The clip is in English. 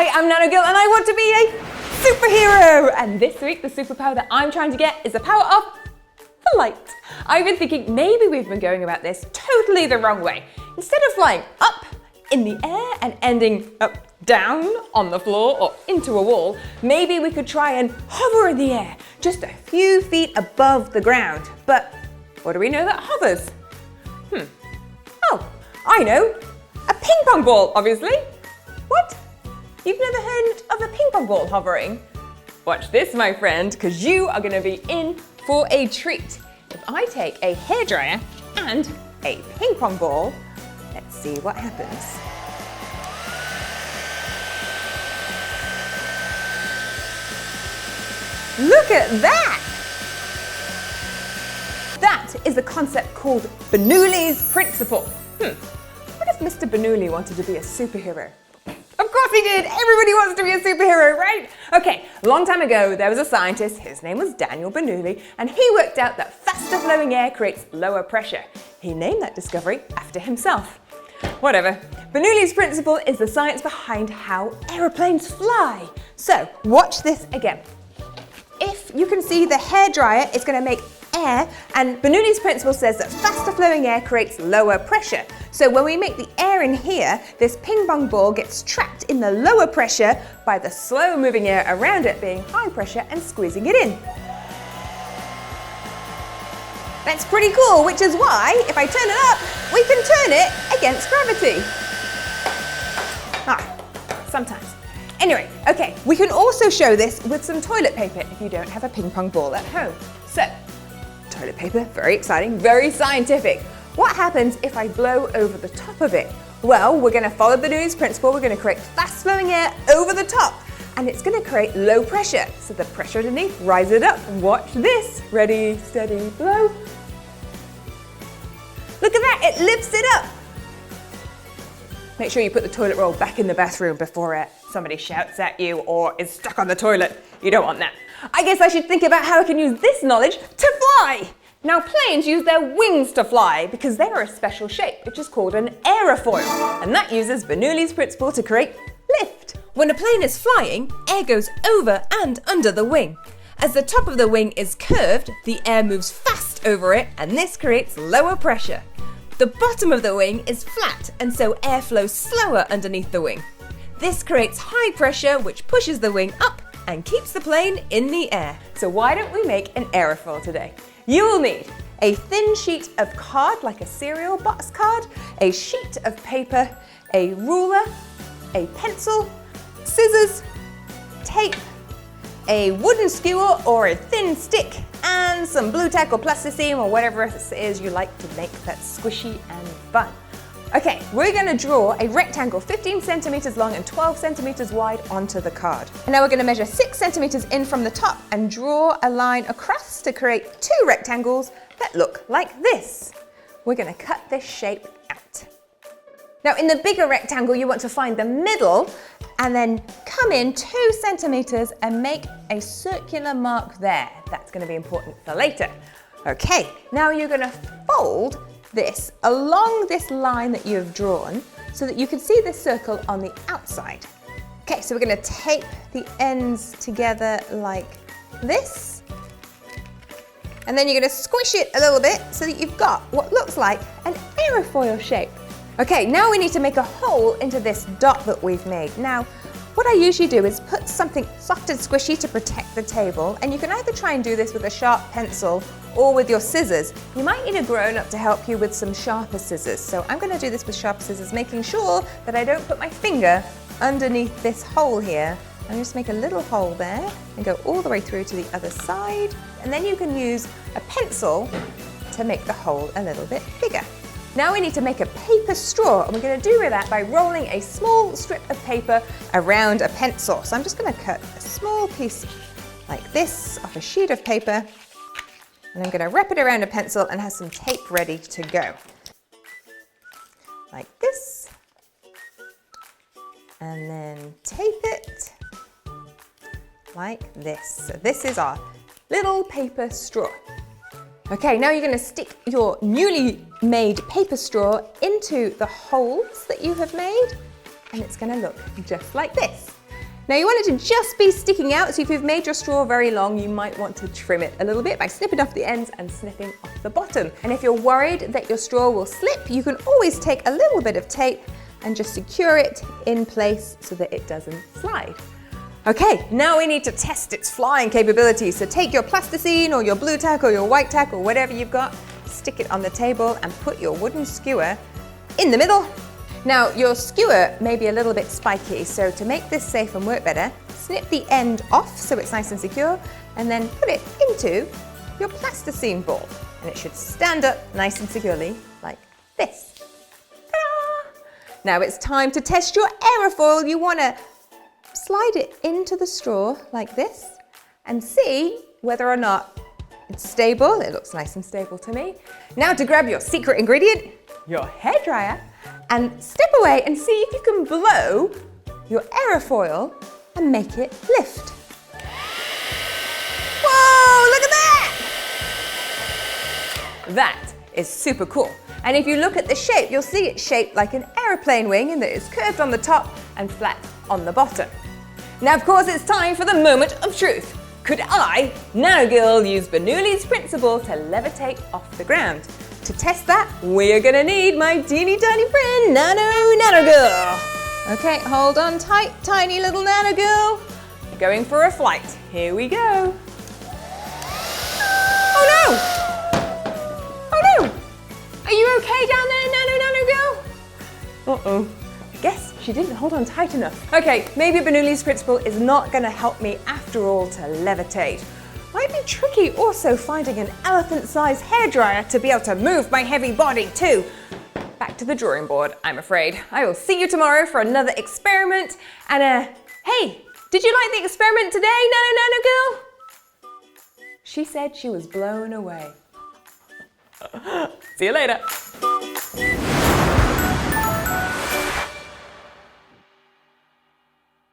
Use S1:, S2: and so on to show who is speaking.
S1: Hi, I'm Nanogirl and I want to be a superhero! And this week the superpower that I'm trying to get is the power of flight. I've been thinking maybe we've been going about this totally the wrong way. Instead of flying up in the air and ending up down on the floor or into a wall, maybe we could try and hover in the air just a few feet above the ground. But what do we know that hovers? Oh, I know. A ping pong ball, obviously. What? You've never heard of a ping pong ball hovering? Watch this, my friend, because you are going to be in for a treat. If I take a hairdryer and a ping pong ball, let's see what happens. Look at that! That is a concept called Bernoulli's principle. What if Mr. Bernoulli wanted to be a superhero? Of course he did! Everybody wants to be a superhero, right? Okay, a long time ago there was a scientist, his name was Daniel Bernoulli, and he worked out that faster flowing air creates lower pressure. He named that discovery after himself. Whatever. Bernoulli's principle is the science behind how aeroplanes fly. So, watch this again. If you can see the hairdryer, it's going to make air, and Bernoulli's principle says that faster flowing air creates lower pressure. So when we make the air in here, this ping pong ball gets trapped in the lower pressure by the slow moving air around it being high pressure and squeezing it in. That's pretty cool, which is why if I turn it up, we can turn it against gravity. Sometimes. Anyway, okay, we can also show this with some toilet paper if you don't have a ping pong ball at home. So, toilet paper, very exciting, very scientific. What happens if I blow over the top of it? Well, we're going to follow Bernoulli's principle. We're going to create fast flowing air over the top, and it's going to create low pressure. So the pressure underneath rises it up. Watch this. Ready, steady, blow. Look at that, it lifts it up. Make sure you put the toilet roll back in the bathroom before somebody shouts at you or is stuck on the toilet. You don't want that. I guess I should think about how I can use this knowledge to fly. Now, planes use their wings to fly because they are a special shape, which is called an aerofoil, and that uses Bernoulli's principle to create lift. When a plane is flying, air goes over and under the wing. As the top of the wing is curved, the air moves fast over it, and this creates lower pressure. The bottom of the wing is flat, and so air flows slower underneath the wing. This creates high pressure, which pushes the wing up and keeps the plane in the air. So why don't we make an aerofoil today? You will need a thin sheet of card, like a cereal box card, a sheet of paper, a ruler, a pencil, scissors, tape, a wooden skewer or a thin stick, and some blue tack or plasticine or whatever it is you like to make that squishy and fun. Okay, we're going to draw a rectangle 15 centimeters long and 12 centimeters wide onto the card. And now we're going to measure 6 centimeters in from the top and draw a line across to create 2 rectangles that look like this. We're going to cut this shape out. Now in the bigger rectangle, you want to find the middle and then come in 2 centimeters and make a circular mark there. That's going to be important for later. Okay, now you're going to fold this along this line that you have drawn so that you can see the circle on the outside. Okay, so we're going to tape the ends together like this. And then you're going to squish it a little bit so that you've got what looks like an aerofoil shape. Okay, now we need to make a hole into this dot that we've made. Now, what I usually do is put something soft and squishy to protect the table, and you can either try and do this with a sharp pencil or with your scissors. You might need a grown-up to help you with some sharper scissors. So I'm going to do this with sharp scissors, making sure that I don't put my finger underneath this hole here. I'm just make a little hole there and go all the way through to the other side. And then you can use a pencil to make the hole a little bit bigger. Now we need to make a paper straw, and we're going to do that by rolling a small strip of paper around a pencil. So I'm just going to cut a small piece like this off a sheet of paper, and I'm going to wrap it around a pencil and have some tape ready to go. Like this. And then tape it like this. So this is our little paper straw. Okay, now you're going to stick your newly made paper straw into the holes that you have made, and it's going to look just like this. Now you want it to just be sticking out, so if you've made your straw very long, you might want to trim it a little bit by snipping off the ends and snipping off the bottom. And if you're worried that your straw will slip, you can always take a little bit of tape and just secure it in place so that it doesn't slide. Okay, now we need to test its flying capabilities. So take your plasticine or your blue tack or your white tack or whatever you've got, stick it on the table and put your wooden skewer in the middle. Now your skewer may be a little bit spiky, so to make this safe and work better, snip the end off so it's nice and secure and then put it into your plasticine ball. And it should stand up nice and securely like this. Ta-da! Now it's time to test your aerofoil. You want to slide it into the straw like this and see whether or not it's stable. It looks nice and stable to me. Now to grab your secret ingredient, your hairdryer, and step away and see if you can blow your aerofoil and make it lift. Whoa, look at that! That is super cool. And if you look at the shape, you'll see it's shaped like an aeroplane wing in that it's curved on the top and flat on the bottom. Now, of course, it's time for the moment of truth. Could I, Nanogirl, use Bernoulli's principle to levitate off the ground? To test that, we're gonna need my teeny tiny friend, Nanogirl. Okay, hold on tight, tiny little Nanogirl. Going for a flight. Here we go. Oh no! Oh no! Are you okay down there, Nanogirl? Uh-oh. I guess she didn't hold on tight enough. Okay, maybe Bernoulli's principle is not gonna help me after all to levitate. Might be tricky also finding an elephant-sized hairdryer to be able to move my heavy body too. Back to the drawing board, I'm afraid. I will see you tomorrow for another experiment. And hey, did you like the experiment today, Nanogirl? She said she was blown away. See you later.